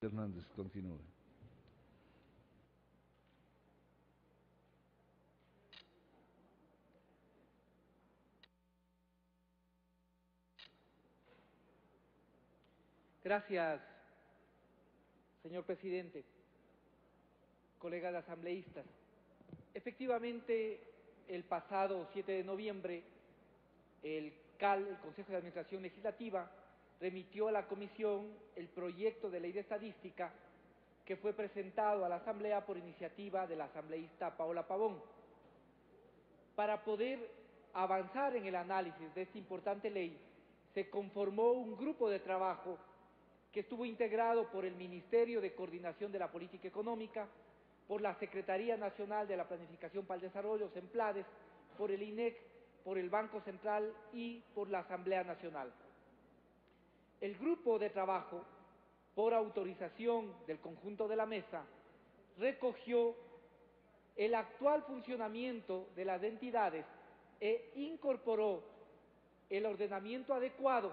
Hernández, continúe. Gracias, señor presidente, colegas asambleístas. Efectivamente, el pasado 7 de noviembre, el Consejo de Administración Legislativa, remitió a la Comisión el proyecto de ley de estadística que fue presentado a la Asamblea por iniciativa de la asambleísta Paola Pavón. Para poder avanzar en el análisis de esta importante ley, se conformó un grupo de trabajo que estuvo integrado por el Ministerio de Coordinación de la Política Económica, por la Secretaría Nacional de la Planificación para el Desarrollo, SEMPLADES, por el INEC, por el Banco Central y por la Asamblea Nacional. El grupo de trabajo, por autorización del conjunto de la mesa, recogió el actual funcionamiento de las entidades e incorporó el ordenamiento adecuado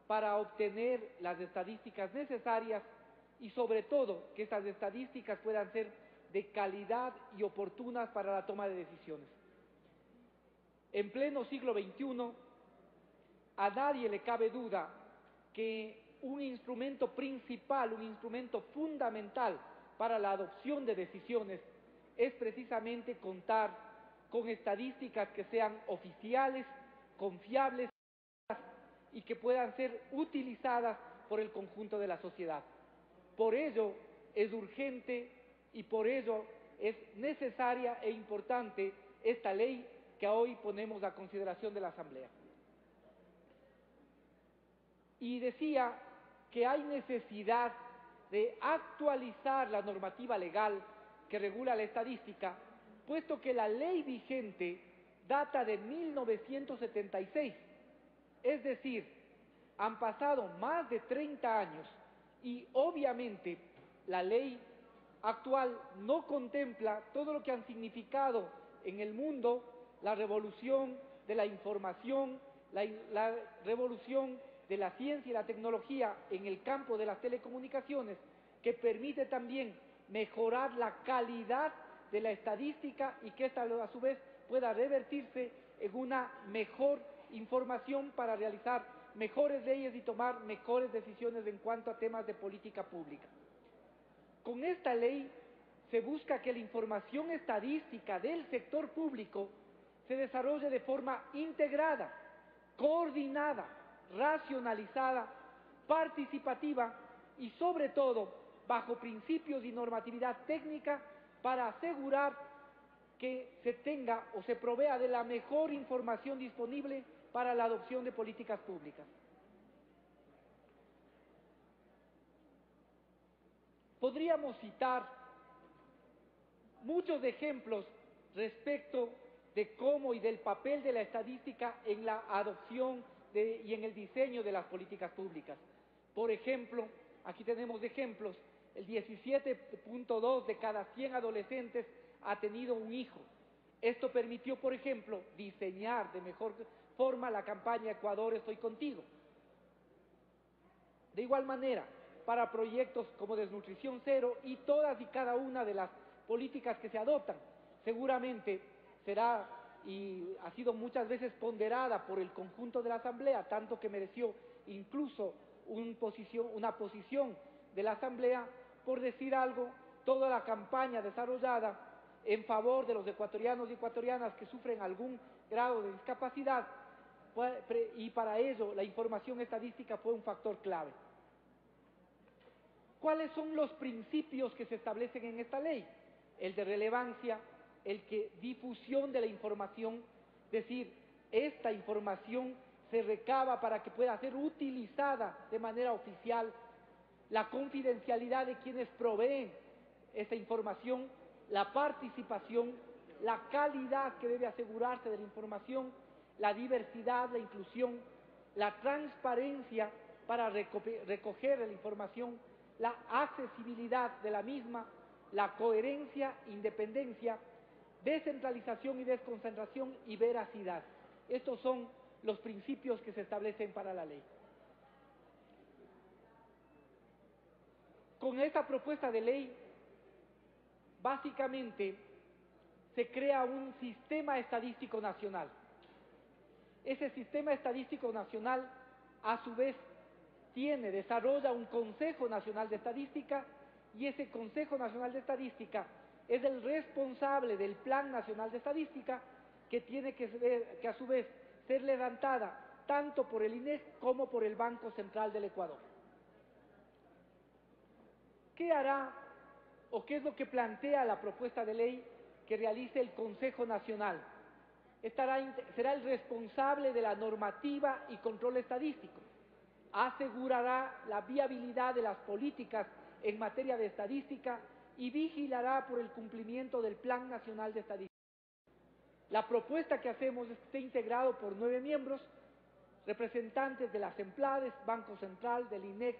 para obtener las estadísticas necesarias y sobre todo que estas estadísticas puedan ser de calidad y oportunas para la toma de decisiones. En pleno siglo XXI, a nadie le cabe duda que un instrumento principal, un instrumento fundamental para la adopción de decisiones es precisamente contar con estadísticas que sean oficiales, confiables y que puedan ser utilizadas por el conjunto de la sociedad. Por ello es urgente y por ello es necesaria e importante esta ley que hoy ponemos a consideración de la Asamblea. Y decía que hay necesidad de actualizar la normativa legal que regula la estadística, puesto que la ley vigente data de 1976, es decir, han pasado más de 30 años y obviamente la ley actual no contempla todo lo que han significado en el mundo la revolución de la información, la revolución de la ciencia y la tecnología en el campo de las telecomunicaciones, que permite también mejorar la calidad de la estadística y que esta a su vez pueda revertirse en una mejor información para realizar mejores leyes y tomar mejores decisiones en cuanto a temas de política pública. Con esta ley se busca que la información estadística del sector público se desarrolle de forma integrada, coordinada, racionalizada, participativa y sobre todo bajo principios y normatividad técnica para asegurar que se tenga o se provea de la mejor información disponible para la adopción de políticas públicas. Podríamos citar muchos ejemplos respecto de cómo y del papel de la estadística en la adopción y en el diseño de las políticas públicas. Por ejemplo, aquí tenemos ejemplos, el 17.2 de cada 100 adolescentes ha tenido un hijo. Esto permitió, por ejemplo, diseñar de mejor forma la campaña Ecuador Estoy Contigo. De igual manera, para proyectos como Desnutrición Cero y todas y cada una de las políticas que se adoptan, seguramente será y ha sido muchas veces ponderada por el conjunto de la Asamblea, tanto que mereció incluso una posición de la Asamblea, por decir algo, toda la campaña desarrollada en favor de los ecuatorianos y ecuatorianas que sufren algún grado de discapacidad, y para ello la información estadística fue un factor clave. ¿Cuáles son los principios que se establecen en esta ley? El de relevancia, el que difusión de la información, es decir, esta información se recaba para que pueda ser utilizada de manera oficial, la confidencialidad de quienes proveen esta información, la participación, la calidad que debe asegurarse de la información, la diversidad, la inclusión, la transparencia para recoger la información, la accesibilidad de la misma, la coherencia, independencia, descentralización y desconcentración y veracidad. Estos son los principios que se establecen para la ley. Con esta propuesta de ley, básicamente, se crea un sistema estadístico nacional. Ese sistema estadístico nacional, a su vez, desarrolla un Consejo Nacional de Estadística, y ese Consejo Nacional de Estadística es el responsable del Plan Nacional de Estadística, que tiene que a su vez ser levantada tanto por el INEC como por el Banco Central del Ecuador. ¿Qué hará o qué es lo que plantea la propuesta de ley que realice el Consejo Nacional? Será el responsable de la normativa y control estadístico. Asegurará la viabilidad de las políticas en materia de estadística y vigilará por el cumplimiento del Plan Nacional de Estadística. La propuesta que hacemos es que esté integrado por 9 miembros, representantes de las EMPLADES, Banco Central, del INEC,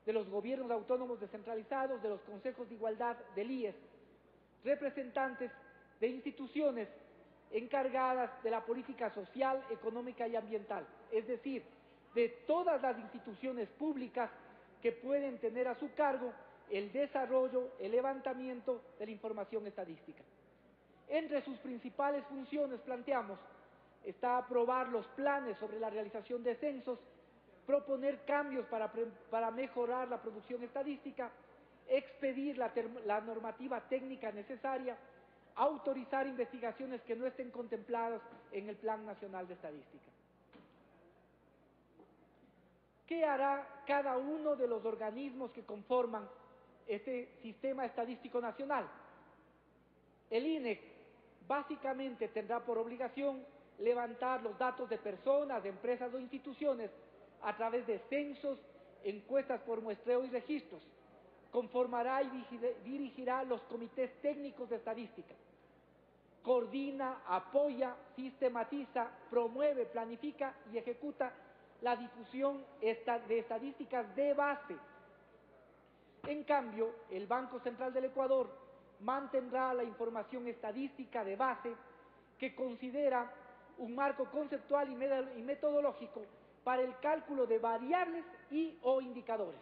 de los gobiernos autónomos descentralizados, de los consejos de igualdad, del IES, representantes de instituciones encargadas de la política social, económica y ambiental, es decir, de todas las instituciones públicas que pueden tener a su cargo el desarrollo, el levantamiento de la información estadística. Entre sus principales funciones planteamos está aprobar los planes sobre la realización de censos, proponer cambios para mejorar la producción estadística, expedir la normativa técnica necesaria, autorizar investigaciones que no estén contempladas en el Plan Nacional de Estadística. ¿Qué hará cada uno de los organismos que conforman este sistema estadístico nacional? El INEC básicamente tendrá por obligación levantar los datos de personas, de empresas o instituciones a través de censos, encuestas por muestreo y registros. Conformará y dirigirá los comités técnicos de estadística. Coordina, apoya, sistematiza, promueve, planifica y ejecuta la difusión de estadísticas de base. En cambio, el Banco Central del Ecuador mantendrá la información estadística de base, que considera un marco conceptual y metodológico para el cálculo de variables o indicadores.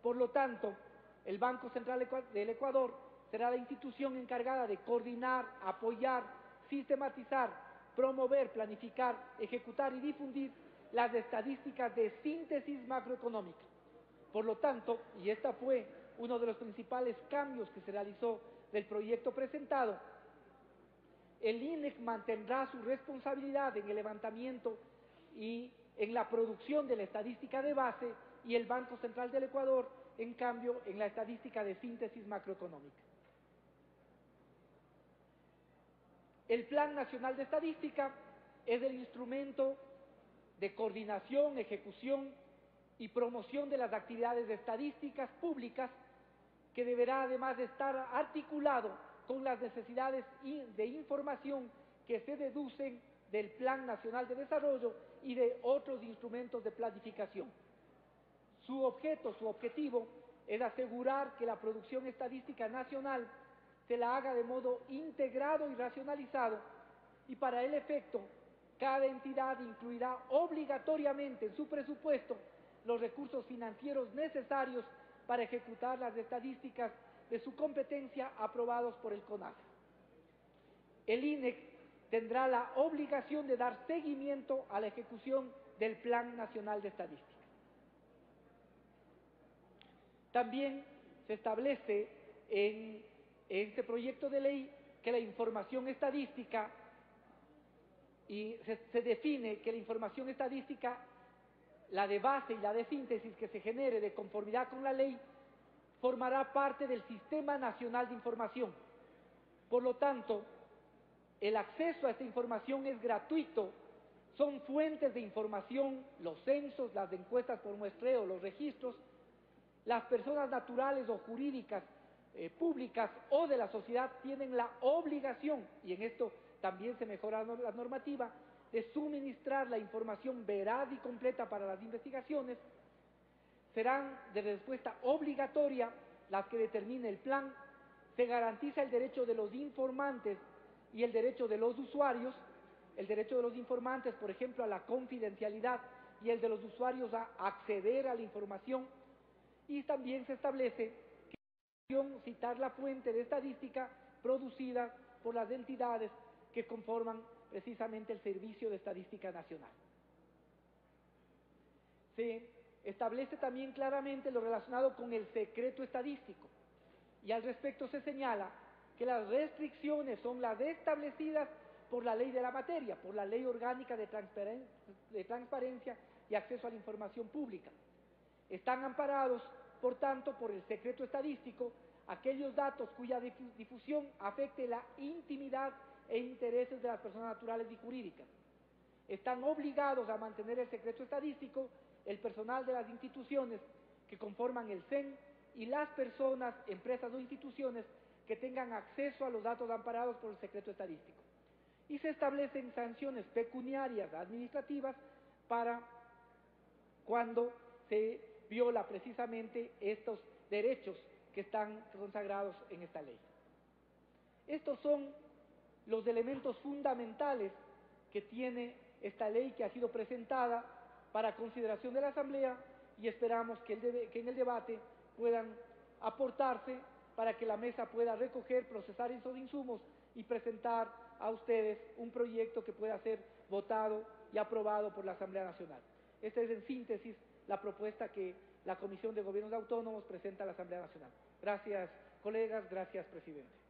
Por lo tanto, el Banco Central del Ecuador será la institución encargada de coordinar, apoyar, sistematizar, promover, planificar, ejecutar y difundir las estadísticas de síntesis macroeconómica. Por lo tanto, y este fue uno de los principales cambios que se realizó del proyecto presentado, el INEC mantendrá su responsabilidad en el levantamiento y en la producción de la estadística de base, y el Banco Central del Ecuador, en cambio, en la estadística de síntesis macroeconómica. El Plan Nacional de Estadística es el instrumento de coordinación, ejecución y promoción de las actividades estadísticas públicas, que deberá además de estar articulado con las necesidades de información que se deducen del Plan Nacional de Desarrollo y de otros instrumentos de planificación. Su objetivo es asegurar que la producción estadística nacional se la haga de modo integrado y racionalizado, y para el efecto, cada entidad incluirá obligatoriamente en su presupuesto los recursos financieros necesarios para ejecutar las estadísticas de su competencia aprobados por el CONADE. El INEC tendrá la obligación de dar seguimiento a la ejecución del Plan Nacional de Estadística. También se establece en este proyecto de ley que la información estadística, y se define que la información estadística, la de base y la de síntesis que se genere de conformidad con la ley, formará parte del Sistema Nacional de Información. Por lo tanto, el acceso a esta información es gratuito. Son fuentes de información los censos, las encuestas por muestreo, los registros. Las personas naturales o jurídicas, públicas o de la sociedad, tienen la obligación, y en esto también se mejora la normativa, de suministrar la información veraz y completa para las investigaciones. Serán de respuesta obligatoria las que determine el plan. Se garantiza el derecho de los informantes y el derecho de los usuarios. El derecho de los informantes, por ejemplo, a la confidencialidad, y el de los usuarios a acceder a la información. Y también se establece citar la fuente de estadística producida por las entidades que conforman precisamente el Servicio de Estadística Nacional. Se establece también claramente lo relacionado con el secreto estadístico y al respecto se señala que las restricciones son las establecidas por la ley de la materia, por la Ley Orgánica de Transparencia y Acceso a la Información Pública. Están amparados, por tanto, por el secreto estadístico aquellos datos cuya difusión afecte la intimidad e intereses de las personas naturales y jurídicas. Están obligados a mantener el secreto estadístico el personal de las instituciones que conforman el CEN y las personas, empresas o instituciones que tengan acceso a los datos amparados por el secreto estadístico. Y se establecen sanciones pecuniarias administrativas para cuando se viola precisamente estos derechos que están consagrados en esta ley. Estos son los elementos fundamentales que tiene esta ley que ha sido presentada para consideración de la Asamblea y esperamos que en el debate puedan aportarse para que la mesa pueda recoger, procesar esos insumos y presentar a ustedes un proyecto que pueda ser votado y aprobado por la Asamblea Nacional. Esta es en síntesis la propuesta que la Comisión de Gobiernos Autónomos presenta a la Asamblea Nacional. Gracias, colegas. Gracias, presidente.